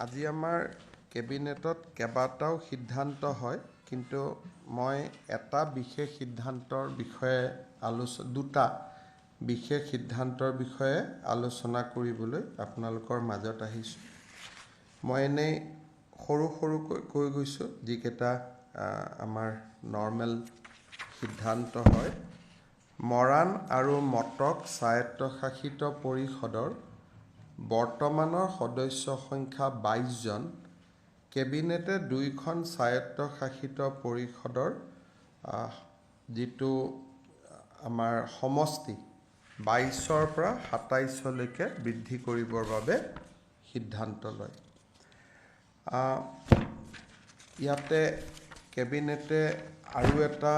আজি আমাৰ কেবিনেটত কেইবাটাও সিদ্ধান্ত হয়, কিন্তু মই এটা বিশেষ সিদ্ধান্তৰ বিষয়ে দুটা বিশেষ সিদ্ধান্তৰ বিষয়ে আলোচনা কৰিবলৈ আপোনালোকৰ মাজত আহিছোঁ। মই এনেই সৰুকৈ কৈ গৈছোঁ, যিকেইটা আমাৰ নৰ্মেল সিদ্ধান্ত হয়। মৰাণ আৰু মটক স্বায়ত্তশাসিত পৰিষদৰ বৰ্তমানৰ সদস্য সংখ্যা 22 জন। কেবিনেটে দুইখন স্বায়ত্তশাসিত পৰিষদৰ যিটো আমাৰ সমষ্টি 22ৰ পৰা 27লৈকে বৃদ্ধি কৰিবৰ বাবে সিদ্ধান্ত লয়। ইয়াতে কেবিনেটে আৰু এটা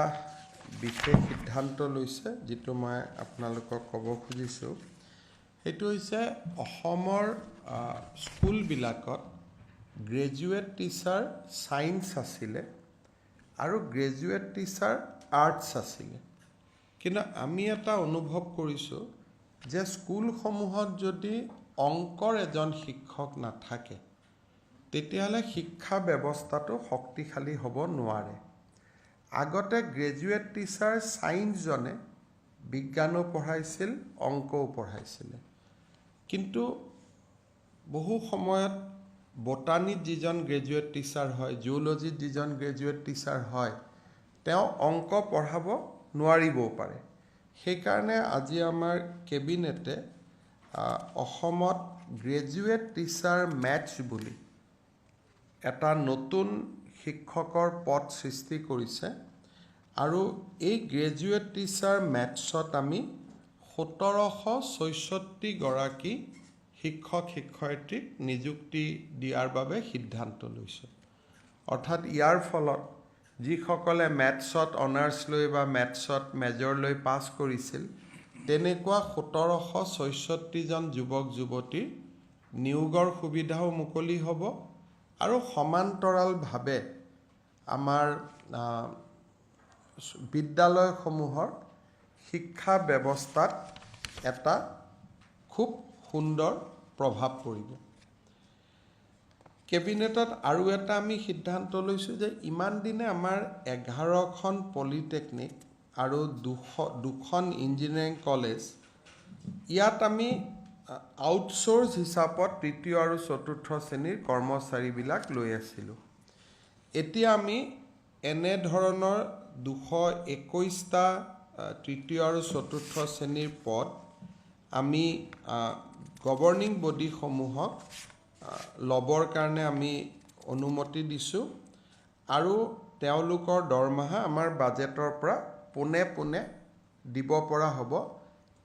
বিশেষ সিদ্ধান্ত লৈছে, যিটো মই আপোনালোকক ক'ব খুজিছোঁ। সেইটো হৈছে অসমৰ স্কুলবিলাকত গ্ৰেজুৱেট টিচাৰ ছায়েন্স আছিলে আৰু গ্ৰেজুৱেট টিচাৰ আৰ্টছ আছিলে। কিন্তু আমি এটা অনুভৱ কৰিছোঁ যে স্কুলসমূহত যদি অংকৰ এজন শিক্ষক নাথাকে, তেতিয়াহ'লে শিক্ষা ব্যৱস্থাটো শক্তিশালী হ'ব নোৱাৰে। আগতে গ্ৰেজুৱেট টিচাৰ ছায়েন্সজনে বিজ্ঞানো পঢ়াইছিল, অংকও পঢ়াইছিলে। কিন্তু বহু সময়ত বটানীত যিজন গ্ৰেজুৱেট টিচাৰ হয়, জুলজিত যিজন গ্ৰেজুৱেট টিচাৰ হয়, তেওঁ অংক পঢ়াব নোৱাৰিবও পাৰে। সেইকাৰণে আজি আমাৰ কেবিনেটে অসমত গ্ৰেজুৱেট টিচাৰ মেথছ বুলি এটা নতুন শিক্ষকৰ পদ সৃষ্টি কৰিছে। আৰু এই গ্ৰেজুৱেট টিচাৰ মেথছত আমি 1764 গৰাকী শিক্ষক শিক্ষয়িত্ৰীক নিযুক্তি দিয়াৰ বাবে সিদ্ধান্ত লৈছোঁ। অৰ্থাৎ ইয়াৰ ফলত যিসকলে মেথছত অনাৰ্ছ লৈ বা মেথছত মেজৰ লৈ পাছ কৰিছিল, তেনেকুৱা 1764 জন যুৱক যুৱতীৰ নিয়োগৰ সুবিধাও মুকলি হ'ব আৰু সমান্তৰালভাৱে আমাৰ বিদ্যালয়সমূহৰ শিক্ষা ব্যৱস্থাত এটা খুব সুন্দৰ প্ৰভাৱ পৰিব। কেবিনেটত আৰু এটা আমি সিদ্ধান্ত লৈছোঁ যে ইমান দিনে আমাৰ 11খন পলিটেকনিক আৰু দুখন ইঞ্জিনিয়াৰিং কলেজ, ইয়াত আমি আউটচোৰ্চ হিচাপত তৃতীয় আৰু চতুৰ্থ শ্ৰেণীৰ কৰ্মচাৰীবিলাক লৈ আছিলোঁ। এতিয়া আমি এনেধৰণৰ 221টা তৃতীয় আৰু চতুৰ্থ শ্ৰেণীৰ পদ আমি গভৰ্ণিং বডিসমূহক ল'বৰ কাৰণে আমি অনুমতি দিছোঁ আৰু তেওঁলোকৰ দৰমহা আমাৰ বাজেটৰ পৰা পোনে দিব পৰা হ'ব।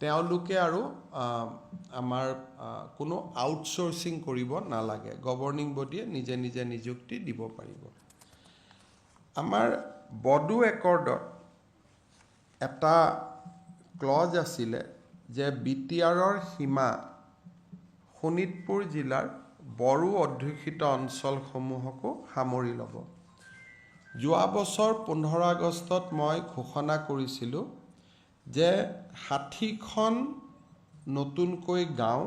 তেওঁলোকে আৰু আমাৰ কোনো আউটচোৰ্চিং কৰিব নালাগে, গভৰ্ণিং বডিয়ে নিজে নিজে নিযুক্তি দিব পাৰিব। আমাৰ বডো একৰ্ডত এটা ক্লজ আছিলে যে BTRৰ সীমা শোণিতপুৰ জিলাৰ বড়ো অধ্যুষিত অঞ্চলসমূহকো সামৰি ল'ব। যোৱা বছৰ 15 আগষ্টত মই ঘোষণা কৰিছিলোঁ যে 60খন নতুনকৈ গাঁও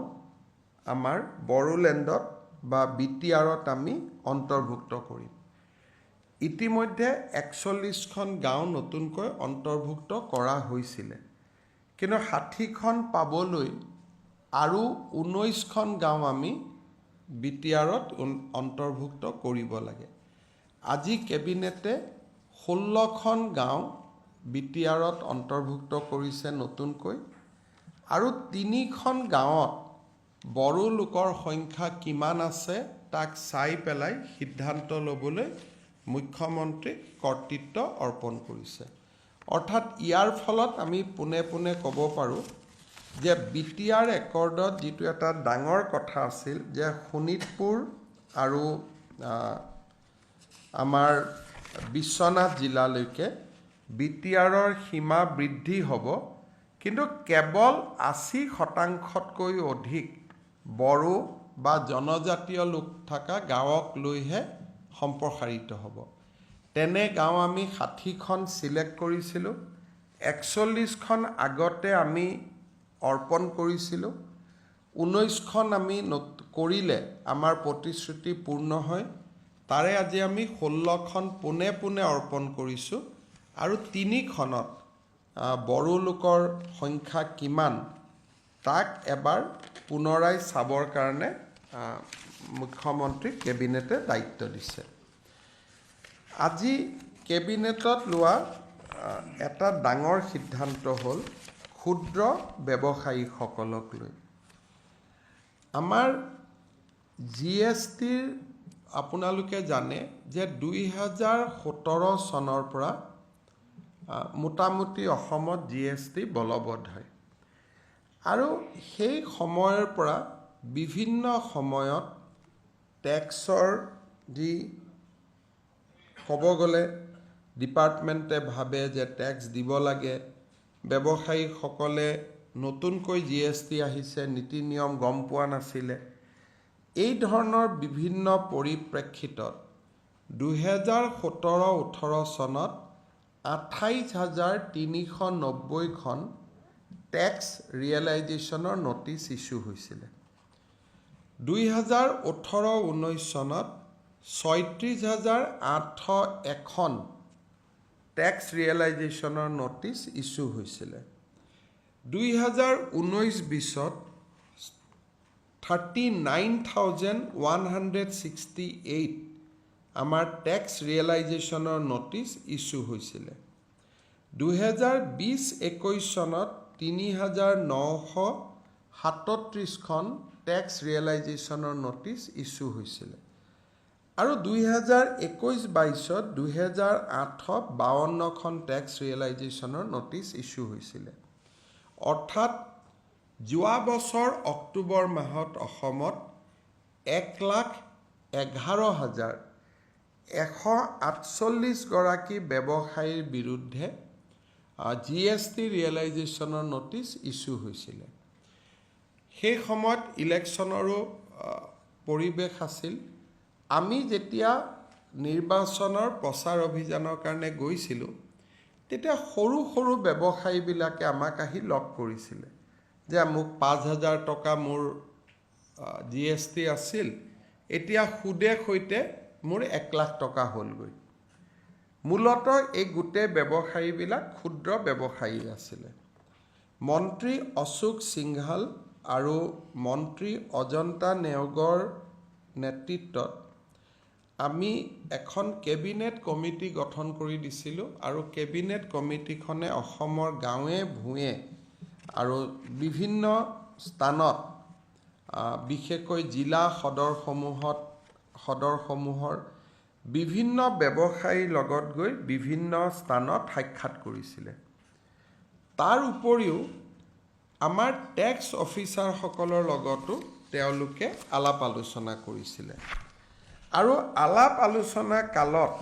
আমাৰ বড়োলেণ্ডত বা BTRত আমি অন্তৰ্ভুক্ত কৰিম। ইতিমধ্যে 41খন গাঁও নতুনকৈ অন্তৰ্ভুক্ত কৰা হৈছিলে, কিন্তু 60খন পাবলৈ আৰু 19খন গাঁও আমি BTRত অন্তৰ্ভুক্ত কৰিব লাগে। আজি কেবিনেটে 16খন গাঁও BTRত অন্তৰ্ভুক্ত কৰিছে নতুনকৈ, আৰু 3খন গাঁৱত বড়ো লোকৰ সংখ্যা কিমান আছে তাক চাই পেলাই সিদ্ধান্ত ল'বলৈ মুখ্যমন্ত্ৰীক কৰ্তৃত্ব অৰ্পণ কৰিছে। অৰ্থাৎ ইয়াৰ ফলত আমি পোনে ক'ব পাৰোঁ যে BTR একৰ্ডত যিটো এটা ডাঙৰ কথা আছিল যে শোণিতপুৰ আৰু আমাৰ বিশ্বনাথ জিলালৈকে BTRৰ সীমা বৃদ্ধি হ'ব, কিন্তু কেৱল 80শতাংশতকৈ অধিক বড়ো বা জনজাতীয় লোক থকা গাঁৱক লৈহে সম্প্ৰসাৰিত হ'ব। তেনে গাঁও আমি 60খন চিলেক্ট কৰিছিলোঁ। 41খন আগতে আমি অৰ্পণ কৰিছিলোঁ, 19খন আমি কৰিলে আমাৰ প্ৰতিশ্ৰুতি পূৰ্ণ হয় তাৰে আজি আমি 16খন পোনে পোনে অৰ্পণ কৰিছোঁ আৰু 3খনত বড়ো লোকৰ সংখ্যা কিমান তাক এবাৰ পুনৰাই চাবৰ কাৰণে মুখ্যমন্ত্ৰী কেবিনেটে দায়িত্ব দিছে। আজি কেবিনেটত লোৱা এটা ডাঙৰ সিদ্ধান্ত হ'ল ক্ষুদ্ৰ ব্যৱসায়ীসকলক লৈ। আমাৰ GSTৰ আপোনালোকে জানে যে 2017 চনৰ পৰা মোটামুটি অসমত GST বলবৎ হয় আৰু সেই সময়ৰ পৰা বিভিন্ন সময়ত টেক্সৰ যি ক'ব গ'লে ডিপাৰ্টমেণ্টে ভাবে যে টেক্স দিব লাগে, ব্যৱসায়ীসকলে নতুনকৈ GST আহিছে নীতি নিয়ম গম পোৱা নাছিলে। এই ধৰণৰ বিভিন্ন পৰিপ্ৰেক্ষিতত 2017-18 চনত 28,390খন টেক্স ৰিয়েলাইজেশ্যনৰ নটিচ ইছ্যু হৈছিলে। 2018-19 চনত 36,801খন টেক্স ৰিয়েলাইজেশ্যনৰ নটিচ ইছ্যু হৈছিলে। 2019-20ত 39,168 আমাৰ টেক্স ৰিয়েলাইজেশ্যনৰ নটিচ ইছ্যু হৈছিলে। 2020-21 চনত 3,937খন টেক্স ৰিয়েলাইজেশ্যনৰ নটিচ ইছ্যু হৈছিলে আৰু 2021-22ত 2,852খন টেক্স ৰিয়েলাইজেশ্যনৰ নটিচ ইছ্যু হৈছিলে। অৰ্থাৎ যোৱা বছৰ অক্টোবৰ মাহত অসমত 1,11,148 গৰাকী ব্যৱসায়ীৰ বিৰুদ্ধে GST ৰিয়েলাইজেশ্যনৰ নটিচ ইছ্যু হৈছিলে। সেই সময়ত ইলেকশ্যনৰো পৰিৱেশ আছিল। আমি যেতিয়া নিৰ্বাচনৰ প্ৰচাৰ অভিযানৰ কাৰণে গৈছিলোঁ তেতিয়া সৰু সৰু ব্যৱসায়ীবিলাকে আমাক আহি লগ কৰিছিলে যে মোক 5,000 টকা মোৰ GST আছিল, এতিয়া সুদে সৈতে মোৰ 1,00,000 টকা হ'লগৈ। মূলতঃ এই গোটেই ব্যৱসায়ীবিলাক ক্ষুদ্ৰ ব্যৱসায়ী আছিলে। মন্ত্ৰী অশোক সিংঘাল আৰু মন্ত্ৰী অজন্তা নেওগৰ নেতৃত্বত আমি এখন কেবিনেট কমিটি গঠন কৰি দিছিলোঁ আৰু কেবিনেট কমিটিখনে অসমৰ গাঁৱে ভূঞে আৰু বিভিন্ন স্থানত বিশেষকৈ জিলা সদৰসমূহৰ বিভিন্ন ব্যৱসায়ীৰ লগত গৈ বিভিন্ন স্থানত সাক্ষাৎ কৰিছিলে। তাৰ উপৰিও আমাৰ টেক্স অফিচাৰসকলৰ লগতো তেওঁলোকে আলাপ আলোচনা কৰিছিলে আৰু আলাপ আলোচনা কালত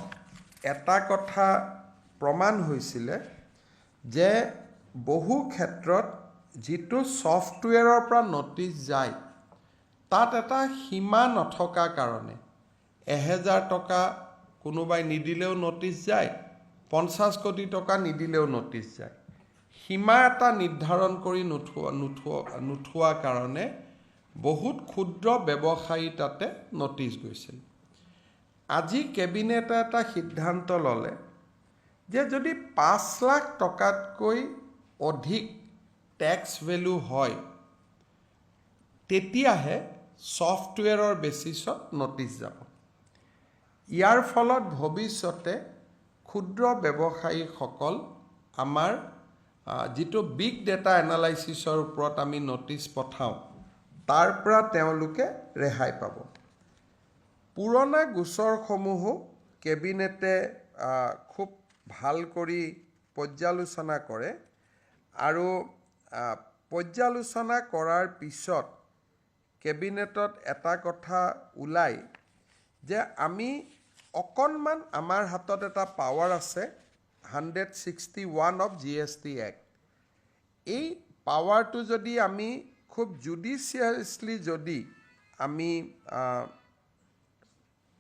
এটা কথা প্ৰমাণ হৈছিলে যে বহু ক্ষেত্ৰত যিটো ছফ্টৱেৰৰ পৰা নটিচ যায় তাত এটা সীমা নথকা কাৰণে 1,000 টকা কোনোবাই নিদিলেও নটিচ যায়, 50 কোটি টকা নিদিলেও নটিচ যায়। সীমা এটা নিৰ্ধাৰণ কৰি নোথোৱা কাৰণে বহুত ক্ষুদ্ৰ ব্যৱসায়ী তাতে নটিচ গৈছিল। আজি কেবিনেটে এটা সিদ্ধান্ত ল'লে যে যদি 5 লাখ টকাতকৈ অধিক টেক্স ভেলু হয় তেতিয়াহে ছফ্টৱেৰৰ বেচিছত নটিচ যাব। ইয়াৰ ফলত ভৱিষ্যতে ক্ষুদ্ৰ ব্যৱসায়ীসকল আমাৰ যিটো বিগ ডেটা এনালাইচিছৰ ওপৰত আমি নটিচ পঠাওঁ তাৰ পৰা তেওঁলোকে ৰেহাই পাব। পুৰণা গোচৰসমূহো কেবিনেটে খুব ভাল কৰি পৰ্যালোচনা কৰে আৰু পৰ্যালোচনা কৰাৰ পিছত কেবিনেটত এটা কথা ওলায় যে আমি অকণমান আমাৰ হাতত এটা পাৱাৰ আছে 161 অফ GST Act। এই পাৱাৰটো যদি আমি খুব জুডিচিয়াছলি যদি আমি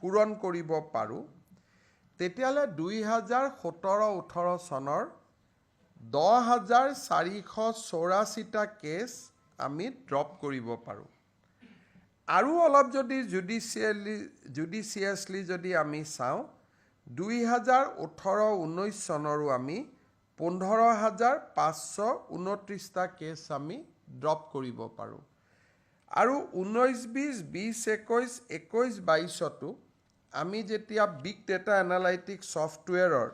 পূৰণ কৰিব পাৰোঁ তেতিয়াহ'লে 2017-18 চনৰ 10,484টা কেছ আমি ড্ৰপ কৰিব পাৰোঁ আৰু অলপ যদি জুডিচিয়াছলি যদি আমি চাওঁ 2018-19 চনৰো আমি 15,529টা কেছ আমি ড্ৰপ কৰিব পাৰোঁ আৰু 19-20, 20-21, 21-22তো আমি যেতিয়া বিগ ডেটা এনালাইটিক্স ছফ্টৱেৰৰ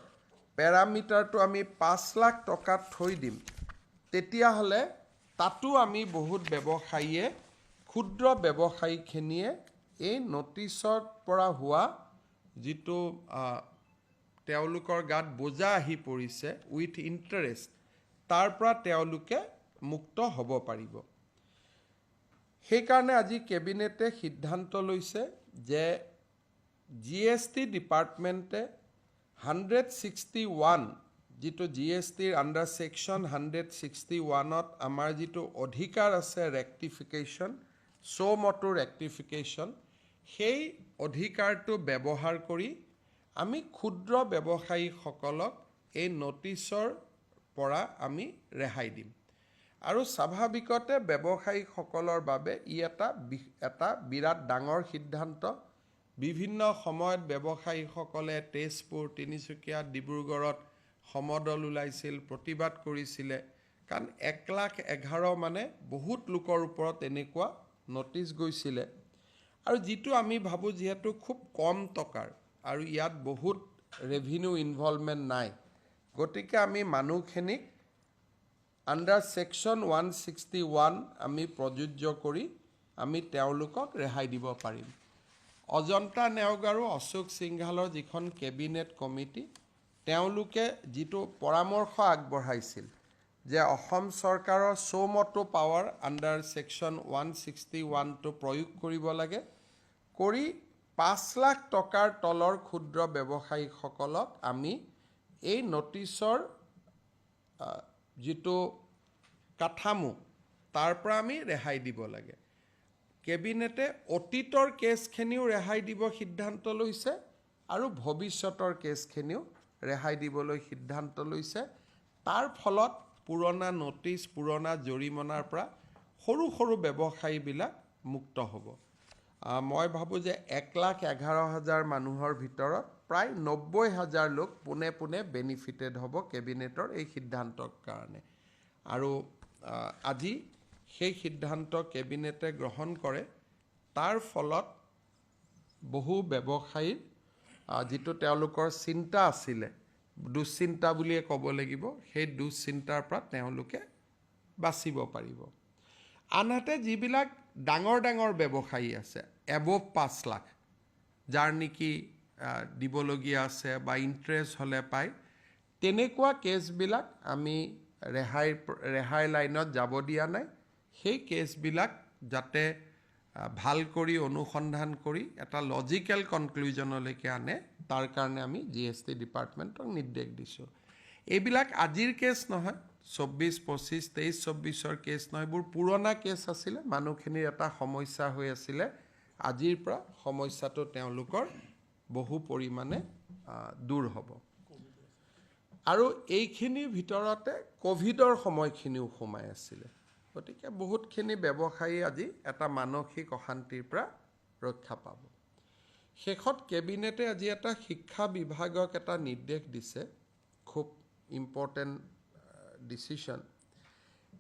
পেৰামিটাৰটো আমি 5 লাখ টকাত থৈ দিম তেতিয়াহ'লে তাতো আমি বহুত ব্যৱসায়ীয়ে ক্ষুদ্ৰ ব্যৱসায়ীখিনিয়ে এই নটিচৰ পৰা হোৱা যিটো তেওঁলোকৰ গাত বোজা আহি পৰিছে উইথ ইণ্টাৰেষ্ট তাৰ পৰা তেওঁলোকে মুক্ত হ'ব পাৰিব সেইকাৰণে আজি কেবিনেটে সিদ্ধান্ত লৈছে যে GST ডিপাৰ্টমেণ্টে 161 যিটো GSTৰ আণ্ডাৰ ছেকশ্যন 161ত আমাৰ যিটো অধিকাৰ আছে ৰেক্টিফিকেশ্যন মটো ৰেক্টিফিকেশ্যন সেই অধিকাৰটো ব্যৱহাৰ কৰি আমি ক্ষুদ্ৰ ব্যৱসায়ীসকলক এই নটিচৰ পৰা আমি ৰেহাই দিম আৰু স্বাভাৱিকতে ব্যৱসায়ীসকলৰ বাবে ই এটা বিৰাট ডাঙৰ সিদ্ধান্ত বিভিন্ন সময়ত ব্যৱসায়ীসকলে তেজপুৰ তিনিচুকীয়া ডিব্ৰুগড়ত সমদল ওলাইছিল প্ৰতিবাদ কৰিছিলে কাৰণ 1,11,000 মানে বহুত লোকৰ ওপৰত এনেকুৱা নটিচ গৈছিলে আৰু যিটো আমি ভাবোঁ যিহেতু খুব কম টকাৰ আৰু ইয়াত বহুত ৰেভিনিউ ইনভলভমেণ্ট নাই গতিকে আমি মানুহখিনিক আণ্ডাৰ ছেকশ্যন 161 আমি প্ৰযোজ্য কৰি আমি তেওঁলোকক ৰেহাই দিব পাৰিম অজন্তা নেওগ আৰু অশোক সিংঘালৰ যিখন কেবিনেট কমিটি তেওঁলোকে যিটো পৰামৰ্শ আগবঢ়াইছিল যে অসম চৰকাৰৰ মটো পাৱাৰ আণ্ডাৰ ছেকশ্যন 161টো প্ৰয়োগ কৰিব লাগে কৰি 5 লাখ টকাৰ তলৰ ক্ষুদ্ৰ ব্যৱসায়ীসকলক আমি এই নটিচৰ যিটো কাঠামো তাৰ পৰা আমি ৰেহাই দিব লাগে কেবিনেটে অতীতৰ কেছখিনিও ৰেহাই দিব সিদ্ধান্ত লৈছে আৰু ভৱিষ্যতৰ কেছখিনিও ৰেহাই দিবলৈ সিদ্ধান্ত লৈছে তাৰ ফলত পুৰণা নটিচ পুৰণা জৰিমনাৰ পৰা সৰু সৰু ব্যৱসায়ীবিলাক মুক্ত হ'ব মই ভাবোঁ যে 1,11,000 মানুহৰ ভিতৰত প্ৰায় 90,000 লোক পোনে বেনিফিটেড হ'ব কেবিনেটৰ এই সিদ্ধান্তৰ কাৰণে আৰু আজি সেই সিদ্ধান্ত কেবিনেটে গ্ৰহণ কৰে তাৰ ফলত বহু ব্যৱসায়ীৰ যিটো তেওঁলোকৰ চিন্তা আছিলে দুশ্চিন্তা বুলিয়ে ক'ব লাগিব সেই দুশ্চিন্তাৰ পৰা তেওঁলোকে বাচিব পাৰিব আনহাতে যিবিলাক ডাঙৰ ব্যৱসায়ী আছে এবভ 5 লাখ যাৰ নেকি দিবলগীয়া আছে বা ইণ্টাৰেষ্ট হ'লে পায় তেনেকুৱা কেছবিলাক আমি ৰেহাই লাইনত যাব দিয়া নাই সেই কেছবিলাক যাতে ভাল কৰি অনুসন্ধান কৰি এটা লজিকেল কনক্লুজনলৈকে আনে তাৰ কাৰণে আমি GST ডিপাৰ্টমেণ্টক নিৰ্দেশ দিছোঁ এইবিলাক আজিৰ কেছ নহয় 24-25 23-24ৰ কেছ নহয় এইবোৰ পুৰণা কেছ আছিলে মানুহখিনিৰ এটা সমস্যা হৈ আছিলে আজিৰ পৰা সমস্যাটো তেওঁলোকৰ বহু পৰিমাণে দূৰ হ'ব আৰু এইখিনিৰ ভিতৰতে কোভিডৰ সময়খিনিও সোমাই আছিলে গতিকে বহুতখিনি ব্যৱসায়ী আজি এটা মানসিক অশান্তিৰ পৰা ৰক্ষা পাব শেষত কেবিনেটে আজি এটা শিক্ষা বিভাগক এটা নিৰ্দেশ দিছে খুব ইম্পৰ্টেণ্ট ডিচিশ্যন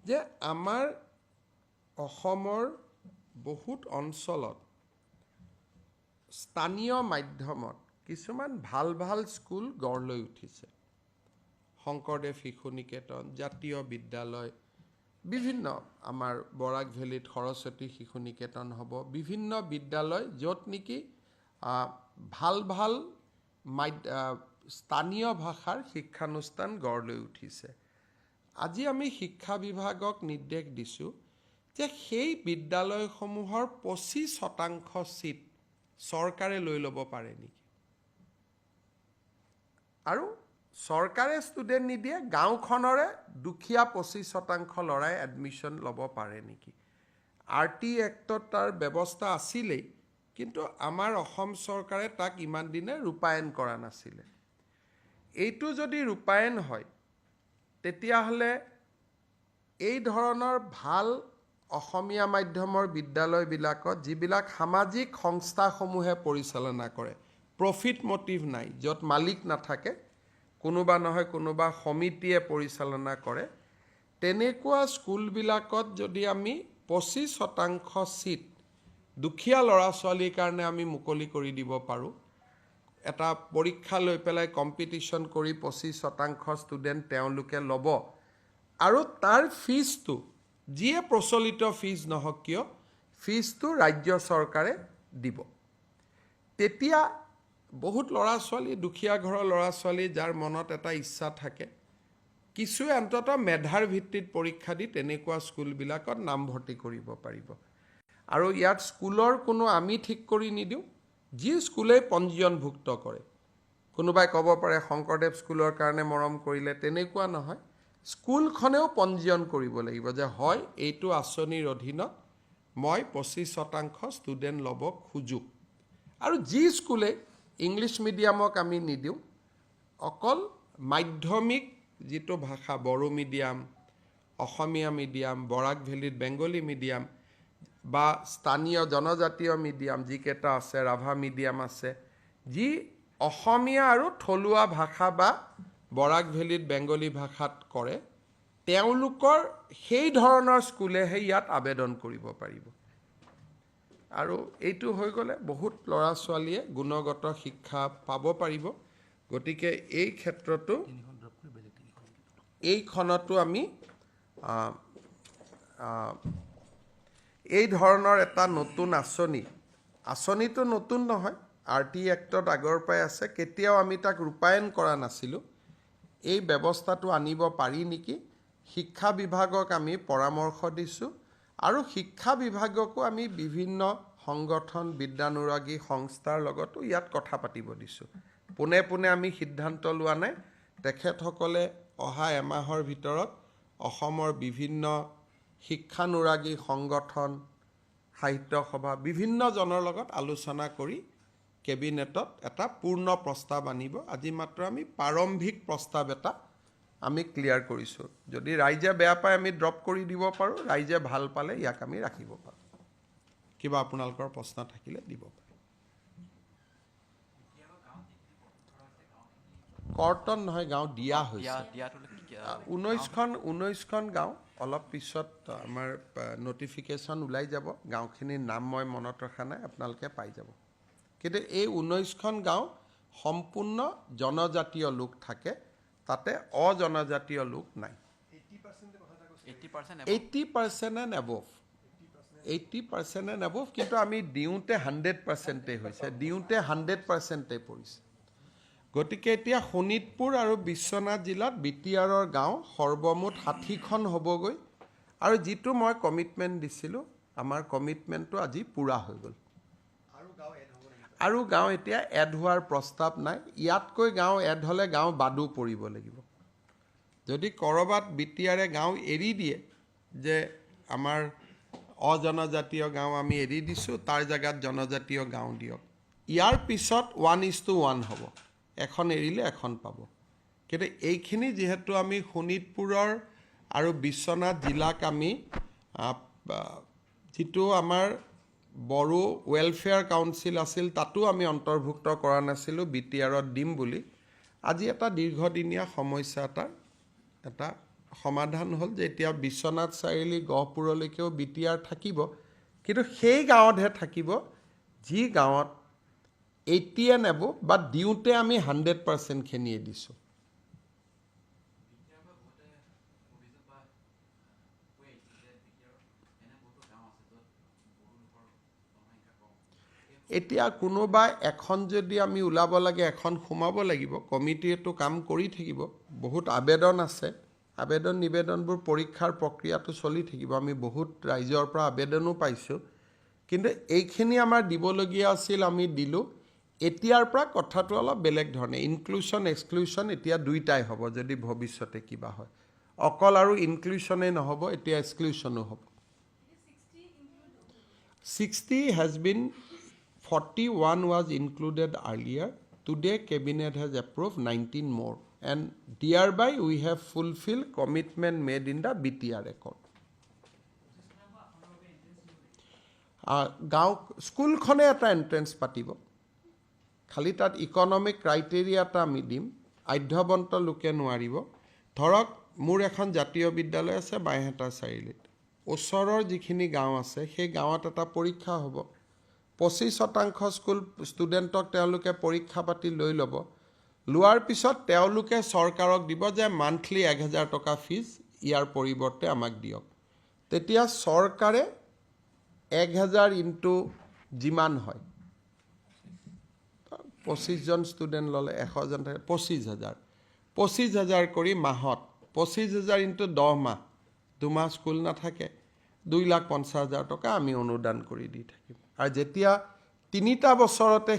যে আমাৰ অসমৰ বহুত অঞ্চলত স্থানীয় মাধ্যমত কিছুমান ভাল স্কুল গঢ় লৈ উঠিছে শংকৰদেৱ শিশু নিকেতন জাতীয় বিদ্যালয় বিভিন্ন আমাৰ বৰাক ভেলীত সৰস্বতী শিশু নিকেতন হ'ব বিভিন্ন বিদ্যালয় য'ত নেকি ভাল স্থানীয় ভাষাৰ শিক্ষানুষ্ঠান গঢ় লৈ উঠিছে আজি আমি শিক্ষা বিভাগক নিৰ্দেশ দিছোঁ যে সেই বিদ্যালয়সমূহৰ 25% সিট চৰকাৰে লৈ ল'ব পাৰে নেকি আৰু চৰকাৰে ষ্টুডেণ্ট নিদিয়ে গাঁওখনৰে দুখীয়া 25% ল'ৰাই এডমিশ্যন ল'ব পাৰে নেকি RT এক্টত তাৰ ব্যৱস্থা আছিলেই কিন্তু আমাৰ অসম চৰকাৰে তাক ইমান দিনে ৰূপায়ণ কৰা নাছিলে এইটো যদি ৰূপায়ণ হয় তেতিয়াহ'লে এই ধৰণৰ ভাল অসমীয়া মাধ্যমৰ বিদ্যালয়বিলাকত যিবিলাক সামাজিক সংস্থাসমূহে পৰিচালনা কৰে, প্ৰফিট মটিভ নাই, য'ত মালিক নাথাকে, কোনোবা নহয় কোনোবা সমিতিয়ে পৰিচালনা কৰে, তেনেকুৱা স্কুলবিলাকত যদি আমি 25% চিট দুখীয়া ল'ৰা ছোৱালীৰ কাৰণে আমি মুকলি কৰি দিব পাৰোঁ, এটা পৰীক্ষা লৈ পেলাই কম্পিটিশ্যন কৰি 25% ষ্টুডেণ্ট তেওঁলোকে ল'ব, আৰু তাৰ ফিজটো যিয়ে প্ৰচলিত ফিজ নহওক কিয় ফিজটো ৰাজ্য চৰকাৰে দিব। তেতিয়া বহুত ল'ৰা ছোৱালী, দুখীয়া ঘৰৰ ল'ৰা ছোৱালী যাৰ মনত এটা ইচ্ছা থাকে, কিছুৱে অন্ততঃ মেধাৰ ভিত্তিত পৰীক্ষা দি তেনেকুৱা স্কুলবিলাকত নামভৰ্তি কৰিব পাৰিব। আৰু ইয়াত স্কুলৰ কোনো আমি ঠিক কৰি নিদিওঁ, যি স্কুলেই পঞ্জীয়নভুক্ত কৰে। কোনোবাই ক'ব পাৰে শংকৰদেৱ স্কুলৰ কাৰণে মৰম কৰিলে, তেনেকুৱা নহয়। স্কুলখনেও পঞ্জীয়ন কৰিব লাগিব যে হয় এইটো আঁচনিৰ অধীনত মই 25% ষ্টুডেণ্ট ল'ব খোজোঁ। আৰু যি স্কুলে ইংলিছ মিডিয়ামক আমি নিদিওঁ, অকল মাধ্যমিক যিটো ভাষা, বড়ো মিডিয়াম, অসমীয়া মিডিয়াম, বৰাক ভেলীত বেংগলী মিডিয়াম বা স্থানীয় জনজাতীয় মিডিয়াম যিকেইটা আছে, ৰাভা মিডিয়াম আছে, যি অসমীয়া আৰু থলুৱা ভাষা বা বৰাক ভেলীত বেংগলী ভাষাত কৰে, তেওঁলোকৰ সেই ধৰণৰ স্কুলেহে ইয়াত আবেদন কৰিব পাৰিব। আৰু এইটো হৈ গ'লে বহুত ল'ৰা ছোৱালীয়ে গুণগত শিক্ষা পাব পাৰিব। গতিকে এই ক্ষেত্ৰতো এইখনতো আমি এই ধৰণৰ এটা নতুন আঁচনিটো নতুন নহয়, RT এক্টত আগৰ পৰাই আছে, কেতিয়াও আমি তাক ৰূপায়ণ কৰা নাছিলোঁ। এই ব্যৱস্থাটো আনিব পাৰি নেকি, শিক্ষা বিভাগক আমি পৰামৰ্শ দিছোঁ, আৰু শিক্ষা বিভাগকো আমি বিভিন্ন সংগঠন, বিদ্যানুৰাগী সংস্থাৰ লগতো ইয়াত কথা পাতিব দিছোঁ। পোনে পোনে আমি সিদ্ধান্ত লোৱা নাই। তেখেতসকলে অহা এমাহৰ ভিতৰত অসমৰ বিভিন্ন শিক্ষানুৰাগী সংগঠন, সাহিত্য সভা, বিভিন্নজনৰ লগত আলোচনা কৰি কেবিনেটত এটা পূৰ্ণ প্ৰস্তাৱ আনিব। আজি মাত্ৰ আমি প্ৰাৰম্ভিক প্ৰস্তাৱ এটা আমি ক্লিয়াৰ কৰিছোঁ। যদি ৰাইজে বেয়া পায় আমি ড্ৰপ কৰি দিব পাৰোঁ, ৰাইজে ভাল পালে ইয়াক আমি ৰাখিব পাৰোঁ। কিবা আপোনালোকৰ প্ৰশ্ন থাকিলে দিব পাৰে। কৰ্তন নহয়, গাঁও দিয়া হৈছে। 19খন গাঁও, অলপ পিছত আমাৰ নটিফিকেশ্যন ওলাই যাব। গাঁওখিনিৰ নাম মই মনত ৰখা নাই, আপোনালোকে পাই যাব। কিন্তু এই 19খন গাঁও সম্পূৰ্ণ জনজাতীয় লোক থাকে, তাতে অজনজাতীয় লোক নাই। 80% এণ্ড এবভ, 80% এণ্ড এবভ। কিন্তু আমি দিওঁতে 100%ই হৈছে, দিওঁতে 100%ই পৰিছে। গতিকে এতিয়া শোণিতপুৰ আৰু বিশ্বনাথ জিলাত BTRৰ গাঁও সৰ্বমুঠ 60খন হ'বগৈ। আৰু যিটো মই কমিটমেণ্ট দিছিলোঁ, আমাৰ কমিটমেণ্টটো আজি পূৰা হৈ গ'ল। আৰু গাঁও এতিয়া এড হোৱাৰ প্ৰস্তাৱ নাই। ইয়াতকৈ গাঁও এড হ'লে গাঁও বাদো পৰিব লাগিব। যদি ক'ৰবাত BTRে গাঁও এৰি দিয়ে যে আমাৰ অজনজাতীয় গাঁও আমি এৰি দিছোঁ, তাৰ জেগাত জনজাতীয় গাঁও দিয়ক, ইয়াৰ পিছত 1:1 হ'ব। এখন এৰিলে এখন পাব। কিন্তু এইখিনি যিহেতু আমি শোণিতপুৰৰ আৰু বিশ্বনাথ জিলাক আমি যিটো আমাৰ বড়ো ৱেলফেয়াৰ কাউন্সিল আছিল, তাতো আমি অন্তৰ্ভুক্ত কৰা নাছিলোঁ BTRত দিম বুলি। আজি এটা দীৰ্ঘদিনীয়া সমস্যা এটা সমাধান হ'ল যে এতিয়া বিশ্বনাথ চাৰিআলি গহপুৰলৈকেও BTR থাকিব, কিন্তু সেই গাঁৱতহে থাকিব যি গাঁৱত 80 এণ্ড এবভ বা দিওঁতে আমি 100%খিনিয়ে দিছোঁ। এতিয়া কোনোবা এখন যদি আমি ওলাব লাগে, এখন সোমাব লাগিব। কমিটিয়েতো কাম কৰি থাকিব। বহুত আবেদন আছে, আবেদন নিবেদনবোৰ পৰীক্ষাৰ প্ৰক্ৰিয়াটো চলি থাকিব। আমি বহুত ৰাইজৰ পৰা আবেদনো পাইছোঁ, কিন্তু এইখিনি আমাৰ দিবলগীয়া আছিল, আমি দিলোঁ। এতিয়াৰ পৰা কথাটো অলপ বেলেগ ধৰণে, ইনক্লুশ্যন এক্সক্লুশ্যন এতিয়া দুইটাই হ'ব যদি ভৱিষ্যতে কিবা হয়। অকল আৰু ইনক্লুশ্যনেই নহ'ব, এতিয়া এক্সক্লুশ্যনো হ'ব। 60 has been 41 was included earlier. Today Cabinet has approved 19 more, and thereby we have fulfilled commitment made in the BTR Accord. গাঁও স্কুলখনে এটা এণ্ট্ৰেঞ্চ পাতিব, খালি তাত ইকনমিক ক্ৰাইটেৰিয়া এটা আমি দিম, আধ্যবন্ত লোকে নোৱাৰিব। ধৰক মোৰ এখন জাতীয় বিদ্যালয় আছে বাইহাটা চাৰিআলিত, ওচৰৰ যিখিনি গাঁও আছে সেই গাঁৱত এটা পৰীক্ষা হ'ব, 25% স্কুল ষ্টুডেণ্টক তেওঁলোকে পৰীক্ষা পাতি লৈ ল'ব, লোৱাৰ পিছত তেওঁলোকে চৰকাৰক দিব যে মান্থলি 1000 টকা ফিজ ইয়াৰ পৰিৱৰ্তে আমাক দিয়ক। তেতিয়া চৰকাৰে 1000 ইনটু যিমান হয়, 25জন ষ্টুডেণ্ট ল'লে 100জন থাকে 25,000 কৰি মাহত, 25,000 ইনটু 10 মাহ, 2 মাহ স্কুল নাথাকে, 2,50,000 টকা আমি অনুদান কৰি দি থাকিম। আৰু যেতিয়া 3টা বছৰতে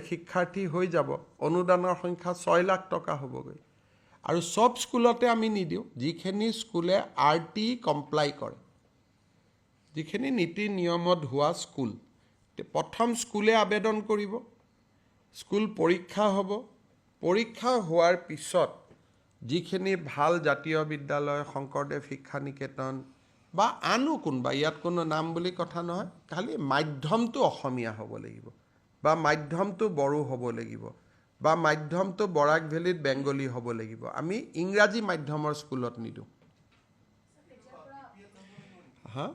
শিক্ষাৰ্থী হৈ যাব, অনুদানৰ সংখ্যা 6 লাখ টকা হ'বগৈ। আৰু চব স্কুলতে আমি নিদিওঁ, যিখিনি স্কুলে RT কমপ্লাই কৰে, যিখিনি নীতি নিয়মত হোৱা স্কুল, প্ৰথম স্কুলে আবেদন কৰিব, স্কুল পৰীক্ষা হ'ব, পৰীক্ষা হোৱাৰ পিছত যিখিনি ভাল জাতীয় বিদ্যালয়, শংকৰদেৱ শিক্ষা নিকেতন বা আনো কোনোবা, ইয়াত কোনো নাম বুলি কথা নহয়, খালি মাধ্যমটো অসমীয়া হ'ব লাগিব, বা মাধ্যমটো বড়ো হ'ব লাগিব, বা মাধ্যমটো বৰাক ভেলীত বেংগলী হ'ব লাগিব। আমি ইংৰাজী মাধ্যমৰ স্কুলত নিদিওঁ। হা,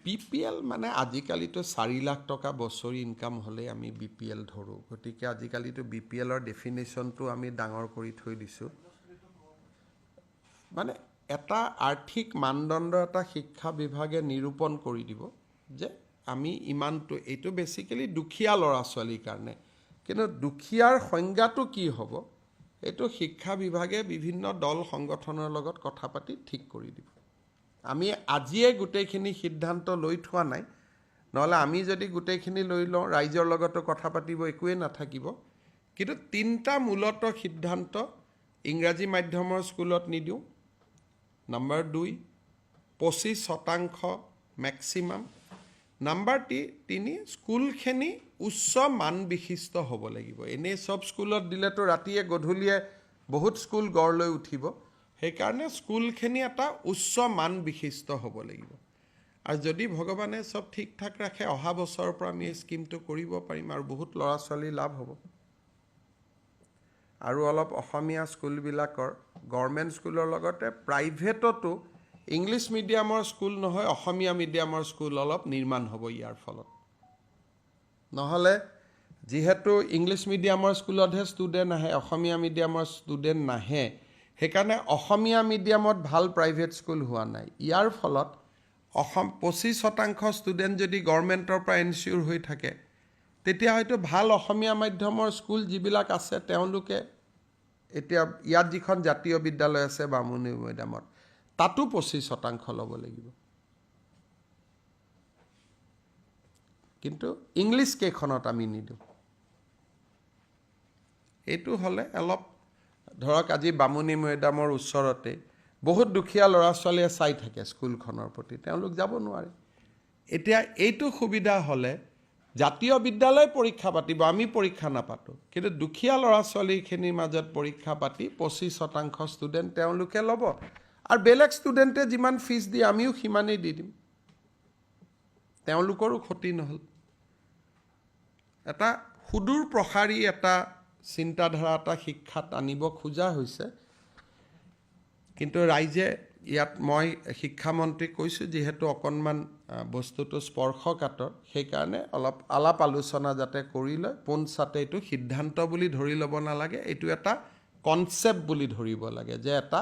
BPL মানে আজিকালিতো 4 লাখ টকা বছৰি ইনকাম হ'লে আমি BPL ধৰোঁ, গতিকে আজিকালিতো BPLৰ ডেফিনেশ্যনটো আমি ডাঙৰ কৰি থৈ দিছোঁ। মানে এটা আৰ্থিক মানদণ্ড এটা শিক্ষা বিভাগে নিৰূপণ কৰি দিব যে আমি ইমানটো, এইটো বেছিকেলি দুখীয়া ল'ৰা ছোৱালীৰ কাৰণে, কিন্তু দুখীয়াৰ সংজ্ঞাটো কি হ'ব এইটো শিক্ষা বিভাগে বিভিন্ন দল সংগঠনৰ লগত কথা পাতি ঠিক কৰি দিব। আমি আজিয়ে গোটেইখিনি সিদ্ধান্ত লৈ থোৱা নাই, নহ'লে আমি যদি গোটেইখিনি লৈ লওঁ ৰাইজৰ লগতো কথা পাতিব একোৱেই নাথাকিব। কিন্তু 3টা মূলত সিদ্ধান্ত, ইংৰাজী মাধ্যমৰ স্কুলত নিদিওঁ, নম্বৰ 2 25% মেক্সিমাম, নম্বৰ 3 স্কুলখিনি উচ্চ মান বিশিষ্ট হ'ব লাগিব। এনেই চব স্কুলত দিলেতো ৰাতিয়ে গধূলিয়ে বহুত স্কুল গঢ় লৈ উঠিব, সেইকাৰণে স্কুলখিনি এটা উচ্চ মান বিশিষ্ট হ'ব লাগিব। আৰু যদি ভগৱানে চব ঠিক ঠাক ৰাখে, অহা বছৰৰ পৰা আমি এই স্কিমটো কৰিব পাৰিম আৰু বহুত ল'ৰা ছোৱালী লাভ হ'ব। আৰু অলপ অসমীয়া স্কুলবিলাকৰ, গভৰ্ণমেণ্ট স্কুলৰ লগতে প্ৰাইভেটতো ইংলিছ মিডিয়ামৰ স্কুল নহয়, অসমীয়া মিডিয়ামৰ স্কুল অলপ নিৰ্মাণ হ'ব ইয়াৰ ফলত। নহ'লে যিহেতু ইংলিছ মিডিয়ামৰ স্কুলতহে ষ্টুডেণ্ট আহে, অসমীয়া মিডিয়ামৰ ষ্টুডেণ্ট নাহে, সেইকাৰণে অসমীয়া মিডিয়ামত ভাল প্ৰাইভেট স্কুল হোৱা নাই। ইয়াৰ ফলত 25% ষ্টুডেণ্ট যদি গভৰ্ণমেণ্টৰ পৰা এনচিয়ৰ হৈ থাকে, তেতিয়া হয়তো ভাল অসমীয়া মাধ্যমৰ স্কুল যিবিলাক আছে তেওঁলোকে, এতিয়া ইয়াত যিখন জাতীয় বিদ্যালয় আছে বামুণী মৈদামত, তাতো 25% ল'ব লাগিব। কিন্তু ইংলিছ কেইখনত আমি নিদিওঁ। এইটো হ'লে অলপ, ধৰক আজি বামুণী মৈদামৰ ওচৰতে বহুত দুখীয়া ল'ৰা ছোৱালীয়ে চাই থাকে স্কুলখনৰ প্ৰতি, তেওঁলোক যাব নোৱাৰে। এতিয়া এইটো সুবিধা হ'লে জাতীয় বিদ্যালয় পৰীক্ষা পাতিব, আমি পৰীক্ষা নাপাতোঁ, কিন্তু দুখীয়া ল'ৰা ছোৱালীখিনিৰ মাজত পৰীক্ষা পাতি 25% ষ্টুডেণ্ট তেওঁলোকে ল'ব, আৰু বেলেগ ষ্টুডেণ্টে যিমান ফিজ দিয়ে আমিও সিমানেই দি দিম, তেওঁলোকৰো ক্ষতি নহ'ল। এটা সুদূৰ প্ৰসাৰী এটা চিন্তাধাৰা এটা শিক্ষাত আনিব খোজা হৈছে। কিন্তু ৰাইজে ইয়াত, মই শিক্ষামন্ত্ৰীক কৈছোঁ, যিহেতু অকণমান বস্তুটো স্পৰ্শকাতৰ, সেইকাৰণে অলপ আলাপ আলোচনা যাতে কৰি লয়, পোনছাতে এইটো সিদ্ধান্ত বুলি ধৰি ল'ব নালাগে, এইটো এটা কনচেপ্ট বুলি ধৰিব লাগে, যে এটা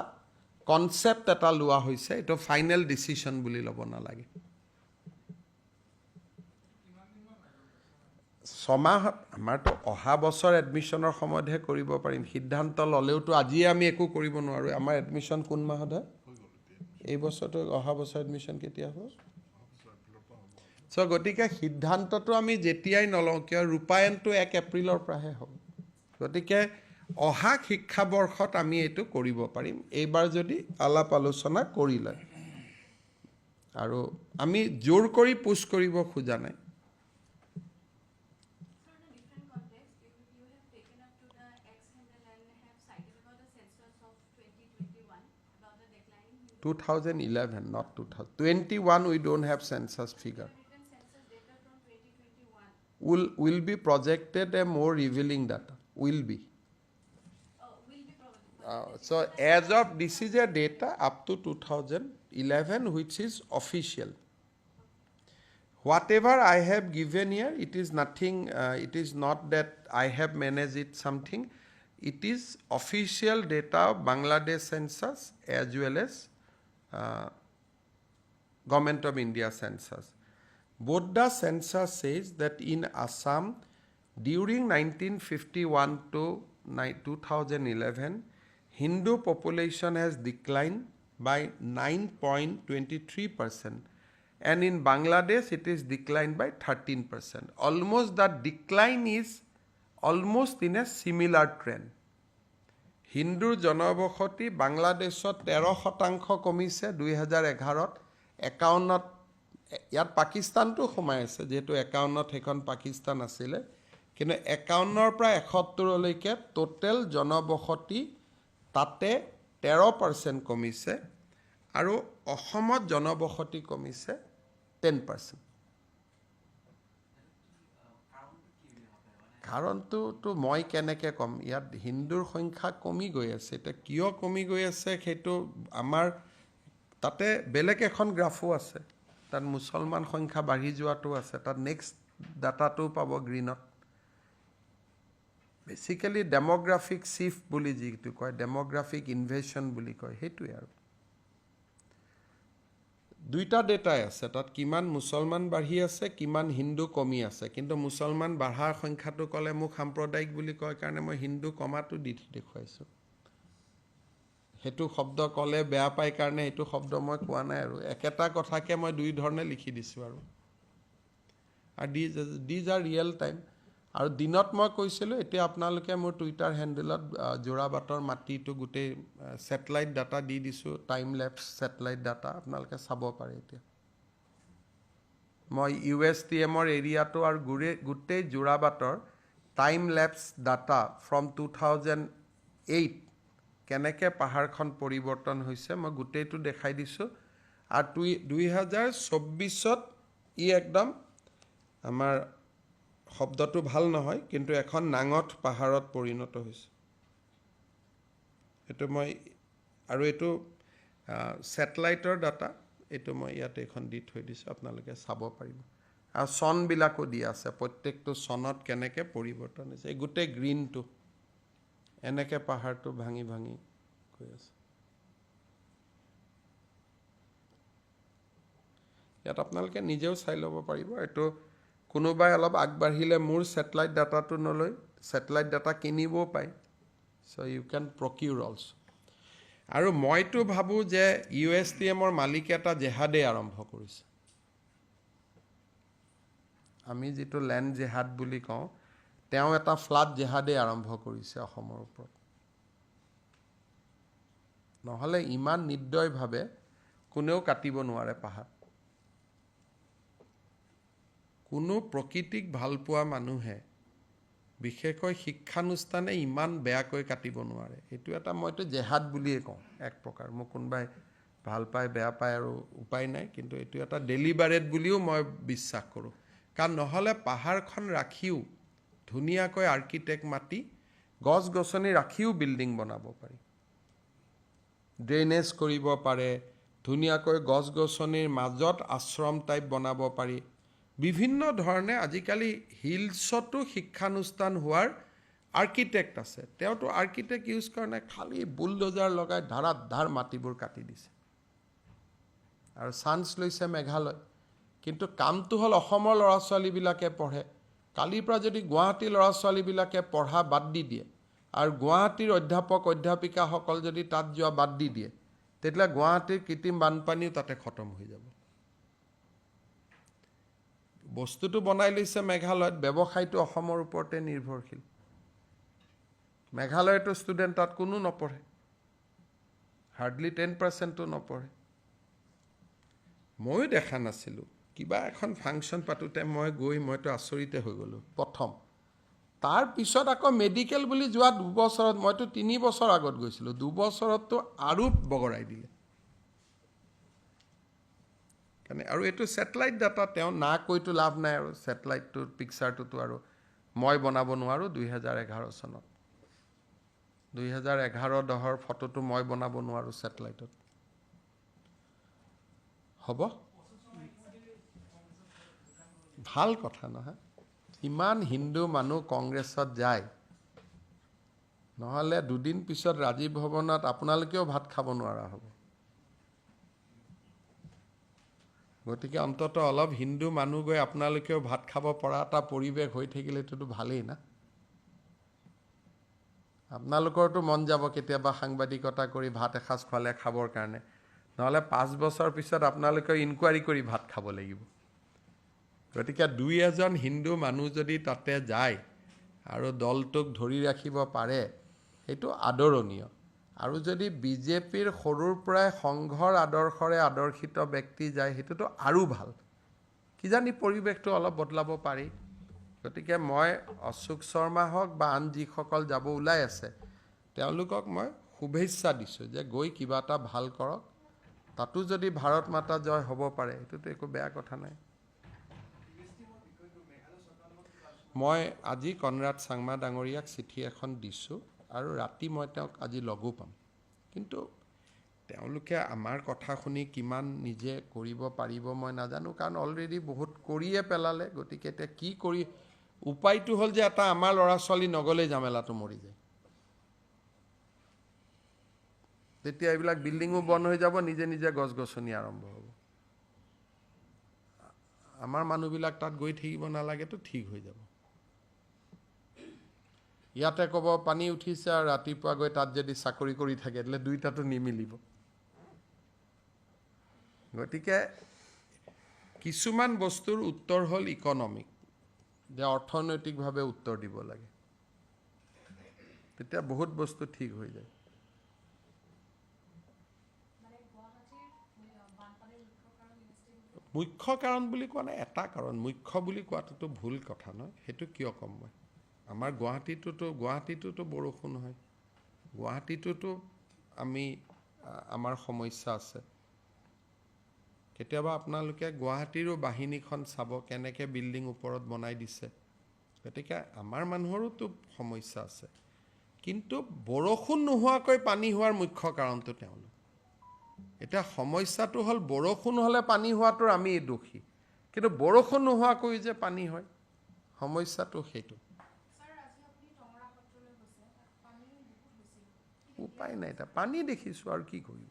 কনচেপ্ট এটা লোৱা হৈছে, এইটো ফাইনেল ডিচিশ্যন বুলি ল'ব নালাগে। 6 মাহ, আমাৰতো অহা বছৰ এডমিশ্যনৰ সময়তহে কৰিব পাৰিম, সিদ্ধান্ত ল'লেওতো আজিয়ে আমি একো কৰিব নোৱাৰোঁ। আমাৰ এডমিশ্যন কোন মাহত হয়? এই বছৰটো, অহা বছৰ এডমিশ্যন কেতিয়া হ'ব? গতিকে সিদ্ধান্তটো আমি যেতিয়াই নলওঁ কিয়, ৰূপায়ণটো 1 এপ্ৰিলৰ পৰাহে হ'ব। গতিকে অহা শিক্ষাবৰ্ষত আমি এইটো কৰিব পাৰিম, এইবাৰ যদি আলাপ আলোচনা কৰি লয়। আৰু আমি জোৰ কৰি পুছ কৰিব খোজা নাই। (2011) not 2021, we don't have census figure. will be projected a more revealing data. Will be. So as of this is a data up to 2011 which is official. Whatever I have given here, it is nothing, it is not that I have managed it something. It is official data of Bangladesh census as well as Government of India census. Both the census says that in Assam during 1951 to 2011, Hindu population has declined by 9.23%. And in Bangladesh, it is declined by 13%. Almost the decline is almost in a similar trend. Hindu জনবসতি বাংলাদেশত 13% কমিছে 2011ত 51ত ইয়াত পাকিস্তানটো সোমাই আছে যেহেতু 51ত এখন পাকিস্তান আছিলে কিন্তু 51ৰ পৰা 71 লৈকে টোটেল জনবসতি তাতে 13% কমিছে আৰু অসমত জনবসতি কমিছে 10%. কাৰণটো মই কেনেকৈ কম ইয়াত হিন্দুৰ সংখ্যা কমি গৈ আছে এটা কিয় কমি গৈ আছে সেইটো আমাৰ তাতে বেলেগ এখন গ্ৰাফো আছে তাত মুছলমান সংখ্যা বাঢ়ি যোৱাটো আছে তাত নেক্সট ডাটাটো পাব গ্ৰীনত বেসিক্যালি ডেমোগ্ৰাফিক শিফ্ট বুলি যিটো কয় ডেমোগ্ৰাফিক ইনভেশন বুলি কয় সেইটোৱে আৰু দুইটা ডেটাই আছে তাত কিমান মুছলমান বাঢ়ি আছে কিমান হিন্দু কমি আছে কিন্তু মুছলমান বাঢ়াৰ সংখ্যাটো কলে মোক সাম্প্ৰদায়িক বুলি কয় কাৰণে মই হিন্দু কমাটো দি দেখুৱাইছো হেতু শব্দ কলে বেয়া পাই কাৰণে এটো শব্দ মই কোৱা নাই আৰু একেটা কথাকে মই দুই ধৰণে লিখি দিছো আৰু these are real time আৰু দিনত মই কৈছিলো এতিয়া আপোনালোকে মোৰ টুইটাৰ হ্যান্ডেলত জোৰাবাটৰ মাটিটো গুটে স্যাটেলাইট ডাটা দি দিছো টাইম ল্যাপস স্যাটেলাইট ডাটা আপোনালোকে চাব পাৰে এতিয়া মই USTM ৰ এৰিয়াটো আৰু গুটে জোৰাবাটৰ টাইম ল্যাপস ডাটা ফ্ৰম 2008 কেনেকে পাহাৰখন পৰিৱৰ্তন হৈছে মই গুটেটো দেখাই দিছো আৰু 2024ত ই একদম আমাৰ শব্দটো ভাল নহয় কিন্তু এখন নাঙঠ পাহাৰত পৰিণত হৈছে এটো মই আৰু এটো স্যাটেলাইটৰ ডাটা এটো মই ইয়াতে এখন দি থৈ দিছো আপোনালোকে চাব পাৰিব আৰু সন বিলাকো দি আছে প্ৰত্যেকটো সনত কেনেকে পৰিৱৰ্তন হৈছে এই গুটে গ্ৰীনটো এনেকে পাহাৰটো ভাঙি ভাঙি গৈ আছে ইয়াত আপোনালোকে নিজেও চাই ল'ব পাৰিব এটো কোনোবাই অলপ আগবাঢ়িলে মোৰ স্যাটেলাইট ডাটাটো নলৈ স্যাটেলাইট ডাটা কিনিবও পায় সো ইউ ক্যান প্ৰকিউৰ অলসো আৰু মইতো ভাবো যে USTM ৰ মালিক এটা জেহাদে আৰম্ভ কৰিছে আমি যেটো ল্যান্ড জেহাদ বুলি কওঁ তেওঁ এটা ফ্লাড জেহাদে আৰম্ভ কৰিছে অসমৰ ওপৰত নহলে ইমান নিৰ্দয়ভাৱে কোনেও কাটিব নোৱাৰে পাহাৰ কোনো প্ৰকৃতিক ভাল পোৱা মানুহে বিশেষকৈ শিক্ষানুষ্ঠানে ইমান বেয়াকৈ কাটিব নোৱাৰে এটো এটা মইতো জেহাদ বুলিয়ে কওঁ এক প্ৰকাৰ মই কোনবাই ভাল পায় বেয়া পায় আৰু উপায় নাই কিন্তু এটো এটা ডেলিবাৰেট বুলিও মই বিশ্বাস কৰো কাৰণ নহলে পাহাৰখন ৰাখিও ধুনিয়াকৈ আৰ্কিটেক্ট মাটি গছ গছনি ৰাখিও বিল্ডিং বনাব পাৰি ড্ৰেনেজ কৰিব পাৰে ধুনিয়াকৈ গছ গছনিৰ মাজত আশ্ৰম টাইপ বনাব পাৰি বিভিন্ন ধৰণে আজিকালি হিলছতো শিক্ষানুষ্ঠান হোৱাৰ আৰ্কিটেক্ট আছে তেওঁটো আৰ্কিটেক্ট ইউজ কাৰণে খালি বুলডোজাৰ লগাই ধাৰ মাটিবোৰ কাটি দিছে আৰু চান্স লৈছে মেঘালয় কিন্তু কামটো হল অসমৰ ল'ৰা ছোৱালী বিলাকে পঢ়ে কালিৰ পৰা যদি গুৱাহাটী ল'ৰা ছোৱালী বিলাকে পঢ়া বাদ দি দিয়ে আৰু গুৱাহাটীৰ অধ্যাপক অধ্যাপিকা সকল যদি তাত যোৱা বাদ দি দিয়ে তেতিয়া গুৱাহাটীৰ কৃত্ৰিম বানপানীও তাতে খতম হৈ যাব বস্তুটো বনাই লৈছে মেঘালয়ত ব্যৱসায়টো অসমৰ ওপৰতে নিৰ্ভৰশীল মেঘালয়তো ষ্টুডেন্ট তাত কোনো নপঢ়ে হাৰ্ডলি 10% ও নপঢ়ে মই দেখা নাছিলো কিবা এখন ফাংচন পাতোতে মইতো আচৰিতে হৈ গলো প্ৰথম তাৰ পিছত আকৌ মেডিকেল বুলি যোৱা 2 বছৰত মইতো 3 বছৰ আগত গৈছিলো 2 বছৰততো আৰু বগৰাই দিলে কাৰণে আৰু এইটো ছেটেলাইট ডাটা তেওঁ না কৈতো লাভ নাই আৰু ছেটেলাইটটোৰ পিকচাৰটোতো আৰু মই বনাব নোৱাৰোঁ 2011 চনত 2011-10 ফটোটো মই বনাব নোৱাৰোঁ ছেটেলাইটত হ'ব ভাল কথা নহয় ইমান হিন্দু মানুহ কংগ্ৰেছত যায় নহ'লে দুদিন পিছত ৰাজীৱ ভৱনত আপোনালোকেও ভাত খাব নোৱাৰা হ'ব গতিকে অন্তত অলপ হিন্দু মানুহ গৈ আপোনালোকেও ভাত খাব পৰা এটা পৰিৱেশ হৈ থাকিলেতো ভালেই না আপোনালোকৰতো মন যাব কেতিয়াবা সাংবাদিকতা কৰি ভাত এসাঁজ খোৱালে খাবৰ কাৰণে নহ'লে 5 বছৰ পিছত আপোনালোকে ইনকুৱাৰী কৰি ভাত খাব লাগিব গতিকে 2-এজন হিন্দু মানুহ যদি তাতে যায় আৰু দলটোক ধৰি ৰাখিব পাৰে সেইটো আদৰণীয় আৰু যদি বিজেপিৰ সৰুৰ পৰাই সংঘৰ আদৰ্শৰে আদৰ্শিত ব্যক্তি যায় সেইটোতো আৰু ভাল কিজানি পৰিৱেশটো অলপ বদলাব পাৰি গতিকে মই অশোক শৰ্মা হওক বা আন যিসকল যাব ওলাই আছে তেওঁলোকক মই শুভেচ্ছা দিছোঁ যে গৈ কিবা এটা ভাল কৰক তাতো যদি ভাৰত মাতা জয় হ'ব পাৰে সেইটোতো একো বেয়া কথা নাই মই আজি কনৰাড চাংমা ডাঙৰীয়াক চিঠি এখন দিছোঁ আৰু ৰাতি মই তেওঁক আজি লগো পাম কিন্তু তেওঁলোকে আমাৰ কথা শুনি কিমান নিজে কৰিব পাৰিব মই নাজানো কাৰণ অলৰেডি বহুত কৰিয়ে পেলালে গতিকে এতিয়া কি কৰি উপায়টো হ'ল যে এটা আমাৰ ল'ৰা ছোৱালী নগ'লেই জামেলাটো মৰি যায় তেতিয়া এইবিলাক বিল্ডিঙো বন্ধ হৈ যাব নিজে নিজে গছ গছনি আৰম্ভ হ'ব আমাৰ মানুহবিলাক তাত গৈ থাকিব নালাগেতো ঠিক হৈ যাব ইয়াতে ক'ব পানী উঠিছে আৰু ৰাতিপুৱা গৈ তাত যদি চাকৰি কৰি থাকে তেতিয়াহ'লে দুইটাটো নিমিলিব গতিকে কিছুমান বস্তুৰ উত্তৰ হ'ল ইকনমিক যে অৰ্থনৈতিকভাৱে উত্তৰ দিব লাগে তেতিয়া বহুত বস্তু ঠিক হৈ যায় মুখ্য কাৰণ বুলি কোৱা নাই এটা কাৰণ মুখ্য বুলি কোৱাটোতো ভুল কথা নহয় সেইটো কিয় ক'ম মই আমাৰ গুৱাহাটীটোতো বৰষুণ হয় গুৱাহাটীটোতো আমাৰ সমস্যা আছে কেতিয়াবা আপোনালোকে গুৱাহাটীৰো বাহিনীখন চাব কেনেকৈ বিল্ডিং ওপৰত বনাই দিছে গতিকে আমাৰ মানুহৰোতো সমস্যা আছে কিন্তু বৰষুণ নোহোৱাকৈ পানী হোৱাৰ মুখ্য কাৰণটো তেওঁলোক এতিয়া সমস্যাটো হ'ল বৰষুণ হ'লে পানী হোৱাটোৰ আমি দোষী কিন্তু বৰষুণ নোহোৱাকৈ যে পানী হয় সমস্যাটো সেইটো উপায় নাই এতিয়া পানী দেখিছোঁ আৰু কি কৰিব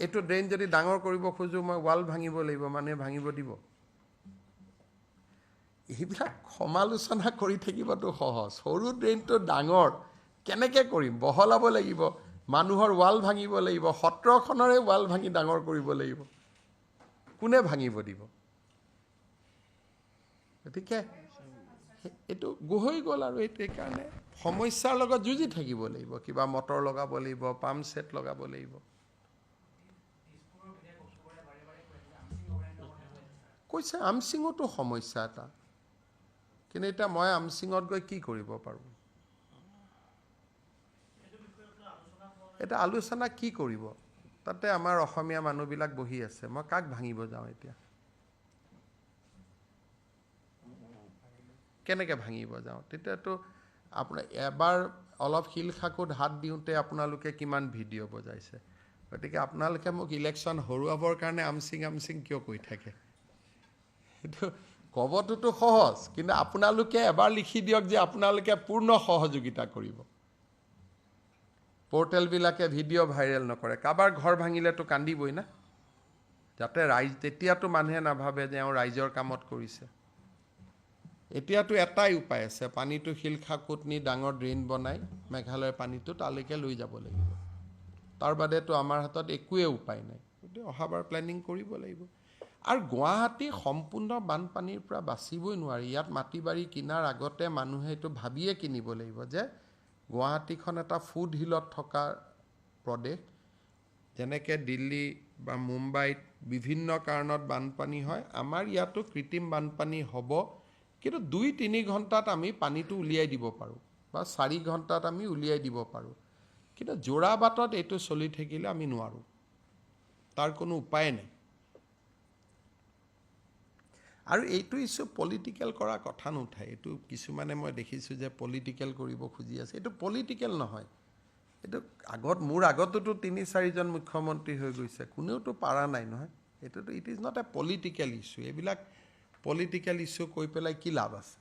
এইটো ড্ৰেইন যদি ডাঙৰ কৰিব খোজোঁ মই ৱাল ভাঙিব লাগিব মানুহে ভাঙিব দিব এইবিলাক সমালোচনা কৰি থাকিবতো সহজ সৰু ড্ৰেইনটো ডাঙৰ কেনেকৈ কৰিম বহলাব লাগিব মানুহৰ ৱাল ভাঙিব লাগিব সত্ৰখনৰে ৱাল ভাঙি ডাঙৰ কৰিব লাগিব কোনে ভাঙিব দিব গতিকে এইটো হৈ গ'ল আৰু এইটো এইকাৰণে সমস্যাৰ লগত যুঁজি থাকিব লাগিব কিবা মটৰ লগাব লাগিব পাম্প ছেট লগাব লাগিব কৈছে আমচিঙতো সমস্যা এটা কিন্তু এতিয়া মই আমচিঙত গৈ কি কৰিব পাৰোঁ এটা আলোচনা কি কৰিব তাতে আমাৰ অসমীয়া মানুহবিলাক বহি আছে মই কাক ভাঙিব যাওঁ এতিয়া কেনেকৈ ভাঙিব যাওঁ তেতিয়াতো আপোনাৰ এবাৰ অলপ শিল খাকুত হাত দিওঁতে আপোনালোকে কিমান ভিডিঅ' বজাইছে গতিকে আপোনালোকে মোক ইলেকশ্যন হৰুৱাবৰ কাৰণে আমচিং কিয় কৈ থাকে সেইটো ক'বটোতো সহজ কিন্তু আপোনালোকে এবাৰ লিখি দিয়ক যে আপোনালোকে পূৰ্ণ সহযোগিতা কৰিব পৰ্টেলবিলাকে ভিডিঅ' ভাইৰেল নকৰে কাৰোবাৰ ঘৰ ভাঙিলেতো কান্দিবই না যাতে তেতিয়াতো মানুহে নাভাবে যে এওঁ ৰাইজৰ কামত কৰিছে এতিয়াতো এটাই উপায় আছে পানীটো শিল খাকুত নি ডাঙৰ ড্ৰেইন বনাই মেঘালয়ৰ পানীটো তালৈকে লৈ যাব লাগিব তাৰ বাদেতো আমাৰ হাতত একোৱে উপায় নাই গতিকে অহাবাৰ প্লেনিং কৰিব লাগিব আৰু গুৱাহাটী সম্পূৰ্ণ বানপানীৰ পৰা বাচিবই নোৱাৰি ইয়াত মাটি বাৰী কিনাৰ আগতে মানুহে এইটো ভাবিয়ে কিনিব লাগিব যে গুৱাহাটীখন এটা ফুড হিলত থকা প্ৰদেশ যেনেকৈ দিল্লী বা মুম্বাইত বিভিন্ন কাৰণত বানপানী হয় আমাৰ ইয়াতো কৃত্ৰিম বানপানী হ'ব কিন্তু 2-3 ঘণ্টাত আমি পানীটো উলিয়াই দিব পাৰোঁ বা 4 ঘণ্টাত আমি উলিয়াই দিব পাৰোঁ কিন্তু যোৰাবাটত এইটো চলি থাকিলে আমি নোৱাৰোঁ তাৰ কোনো উপায় নাই আৰু এইটো ইছ্যু পলিটিকেল কৰা কথা নুঠায় এইটো কিছুমানে মই দেখিছোঁ যে পলিটিকেল কৰিব খুজি আছে এইটো পলিটিকেল নহয় এইটো মোৰ আগতোতো 3-4জন মুখ্যমন্ত্ৰী হৈ গৈছে কোনেওতো পাৰা নাই নহয় এইটোতো it is not a political issue এইবিলাক পলিটিকেল ইছ্যু কৈ পেলাই কি লাভ আছে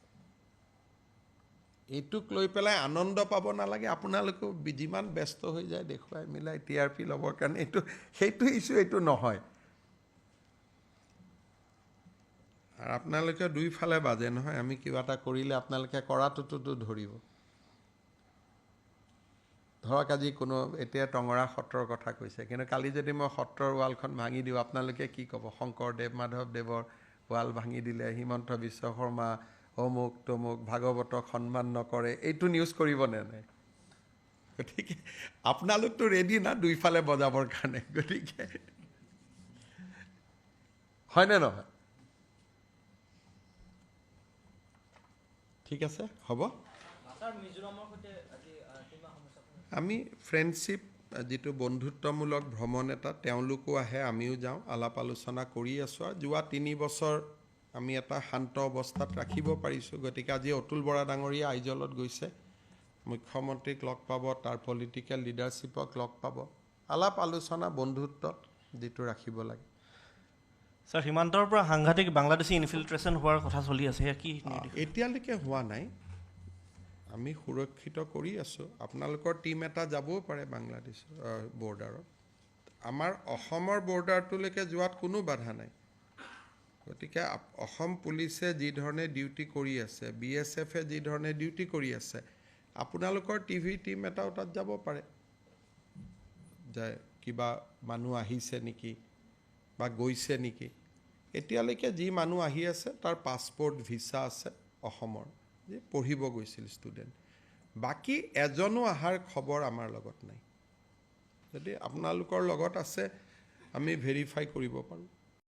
এইটোক লৈ পেলাই আনন্দ পাব নালাগে আপোনালোকেও যিমান ব্যস্ত হৈ যায় দেখুৱাই মিলাই TRP ল'বৰ কাৰণে সেইটো ইছ্যু এইটো নহয় আৰু আপোনালোকে দুইফালে বাজে নহয় আমি কিবা এটা কৰিলে আপোনালোকে কৰাটোতো ধৰিব ধৰক আজি কোনো এতিয়া টঙৰা সত্ৰৰ কথা কৈছে কিন্তু কালি যদি মই সত্ৰৰ ৱালখন ভাঙি দিওঁ আপোনালোকে কি ক'ব শংকৰদেৱ মাধৱদেৱৰ ৱাল ভাঙি দিলে হিমন্ত বিশ্ব শৰ্মা অমুক তমুক ভাগৱতক সন্মান নকৰে এইটো নিউজ কৰিবনে নাই গতিকে আপোনালোকতো ৰেডি না দুইফালে বজাবৰ কাৰণে গতিকে হয়নে নহয় ঠিক আছে হ'ব আমি ফ্ৰেণ্ডশ্বিপ যিটো বন্ধুত্বমূলক ভ্ৰমণ এটা তেওঁলোকো আহে আমিও যাওঁ আলাপ আলোচনা কৰি আছোঁ আৰু যোৱা 3 বছৰ আমি এটা শান্ত অৱস্থাত ৰাখিব পাৰিছোঁ গতিকে আজি অতুল বৰা ডাঙৰীয়া আইজলত গৈছে মুখ্যমন্ত্ৰীক লগ পাব তাৰ পলিটিকেল লিডাৰশ্বিপক লগ পাব আলাপ আলোচনা বন্ধুত্ব যিটো ৰাখিব লাগে স্যাৰ সীমান্তৰ পৰা সাংঘাতিক বাংলাদেশী ইনফিল্ট্ৰেশ্যন হোৱাৰ কথা চলি আছে কি এতিয়ালৈকে হোৱা নাই আমি সুৰক্ষিত কৰি আছোঁ আপোনালোকৰ টীম এটা যাবও পাৰে বাংলাদেশৰ বৰ্ডাৰত আমাৰ অসমৰ বৰ্ডাৰটোলৈকে যোৱাত কোনো বাধা নাই গতিকে অসম পুলিচে যি ধৰণে ডিউটি কৰি আছে BSF যি ধৰণে ডিউটি কৰি আছে আপোনালোকৰ টিভি টীম এটাও তাত যাব পাৰে যে কিবা মানুহ আহিছে নেকি বা গৈছে নেকি এতিয়ালৈকে যি মানুহ আহি আছে তাৰ পাছপোৰ্ট ভিছা আছে অসমৰ যে পঢ়িব গৈছিল ষ্টুডেণ্ট বাকী এজনো অহাৰ খবৰ আমাৰ লগত নাই যদি আপোনালোকৰ লগত আছে আমি ভেৰিফাই কৰিব পাৰোঁ